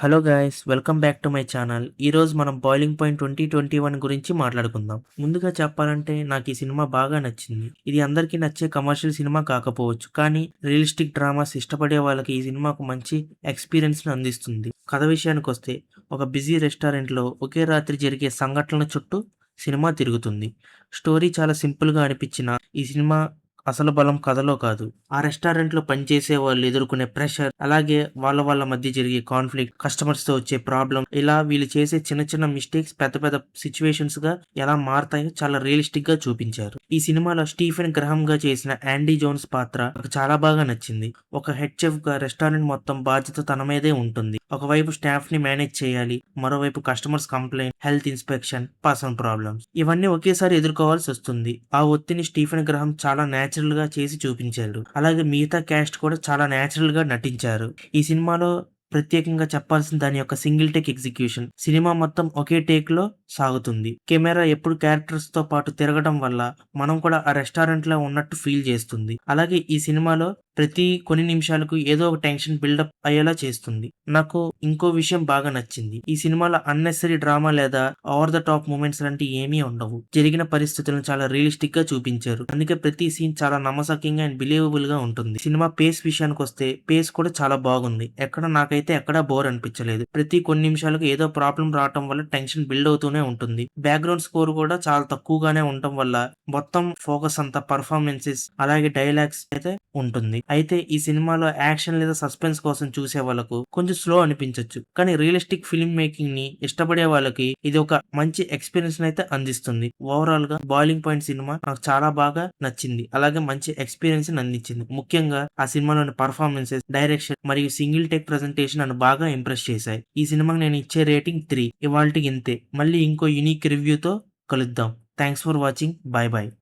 Hello guys, welcome back to my channel. ఈరోజు మనం boiling point 2021 గురించి మాట్లాడుకుందాం. ముందుగా చెప్పాలంటే నాకు ఈ సినిమా బాగా నచ్చింది. ఇది అందరికీ నచ్చే కమర్షియల్ సినిమా కాకపోవచ్చు, కానీ రియలిస్టిక్ డ్రామాస్ ఇష్టపడే వాళ్ళకి ఈ సినిమాకు మంచి ఎక్స్పీరియన్స్ని అందిస్తుంది. కథ విషయానికి వస్తే, ఒక బిజీ రెస్టారెంట్లో ఒకే రాత్రి జరిగే సంఘటనల చుట్టూ సినిమా తిరుగుతుంది. స్టోరీ చాలా సింపుల్గా అనిపించిన ఈ సినిమా అసలు బలం కథలో కాదు, ఆ రెస్టారెంట్ లో పనిచేసే వాళ్ళు ఎదుర్కొనే ప్రెషర్, అలాగే వాళ్ళ మధ్య జరిగే కాన్ఫ్లిక్ట్, కస్టమర్స్ తో వచ్చే ప్రాబ్లం, ఇలా వీళ్ళు చేసే చిన్న చిన్న మిస్టేక్స్ పెద్ద పెద్ద సిచ్యువేషన్స్ గా ఎలా మారతాయో చాలా రియలిస్టిక్ గా చూపించారు. ఈ సినిమాలో స్టీఫెన్ గ్రహం గా చేసిన యాండీ జోన్స్ పాత్ర నాకు చాలా బాగా నచ్చింది. ఒక హెడ్ చెఫ్ గా రెస్టారెంట్ మొత్తం బాధ్యత తన మీదే ఉంటుంది. ఒకవైపు స్టాఫ్ ని మేనేజ్ చేయాలి, మరోవైపు customers complaint, health inspection, personal problems ఇవన్నీ ఒకేసారి ఎదుర్కోవాల్సి వస్తుంది. ఆ ఒత్తిడిని స్టీఫెన్ గ్రహం చాలా నేచురల్ గా చేసి చూపించాడు. అలాగే మిగతా క్యాస్ట్ కూడా చాలా నేచురల్ గా నటించారు. ఈ సినిమాలో ప్రత్యేకంగా చెప్పాల్సిన దాని యొక్క సింగిల్ టేక్ ఎగ్జిక్యూషన్. సినిమా మొత్తం ఒకే టేక్ లో సాగుతుంది. కెమెరా ఎప్పుడు క్యారెక్టర్స్ తో పాటు తిరగడం వల్ల మనం కూడా ఆ రెస్టారెంట్ లో ఉన్నట్టు ఫీల్ చేస్తుంది. అలాగే ఈ సినిమాలో ప్రతి కొన్ని నిమిషాలకు ఏదో ఒక టెన్షన్ బిల్డప్ అయ్యేలా చేస్తుంది. నాకు ఇంకో విషయం బాగా నచ్చింది. ఈ సినిమాలో అన్నెసరీ డ్రామా లేదా ఓవర్ ద టాప్ మూమెంట్స్ లాంటి ఏమీ ఉండవు. జరిగిన పరిస్థితులను చాలా రియలిస్టిక్ గా చూపించారు. అందుకే ప్రతి సీన్ చాలా నమ్మసక్యంగా అండ్ బిలీవబుల్ గా ఉంటుంది. సినిమా పేస్ విషయానికి వస్తే, పేస్ కూడా చాలా బాగుంది. నాకైతే ఎక్కడా బోర్ అనిపించలేదు. ప్రతి కొన్ని నిమిషాలకు ఏదో ప్రాబ్లం రావటం వల్ల టెన్షన్ బిల్డ్ అవుతూనే ఉంటుంది. బ్యాక్గ్రౌండ్ స్కోర్ కూడా చాలా తక్కువగానే ఉండటం వల్ల మొత్తం ఫోకస్ అంతా పర్ఫార్మెన్సెస్ అలాగే డైలాగ్స్ అయితే ఉంటుంది. అయితే ఈ సినిమాలో యాక్షన్ లేదా సస్పెన్స్ కోసం చూసే వాళ్ళకు కొంచెం స్లో అనిపించవచ్చు, కానీ రియలిస్టిక్ ఫిల్మ్ మేకింగ్ ని ఇష్టపడే వాళ్ళకి ఇది ఒక మంచి ఎక్స్పీరియన్స్ అయితే అందిస్తుంది. ఓవరాల్ గా బాయిలింగ్ పాయింట్ సినిమా నాకు చాలా బాగా నచ్చింది. అలాగే మంచి ఎక్స్పీరియన్స్ అందించింది. ముఖ్యంగా ఆ సినిమాలోని పర్ఫార్మెన్సెస్, డైరెక్షన్ మరియు సింగిల్ టేక్ ప్రెజెంటేషన్ నన్ను బాగా ఇంప్రెస్ చేశాయి. ఈ సినిమాకి నేను ఇచ్చే రేటింగ్ 3. ఇవాల్టికి ఇంతే. మళ్ళీ ఇంకో యూనిక్ రివ్యూతో కలుద్దాం. Thanks for watching. Bye bye.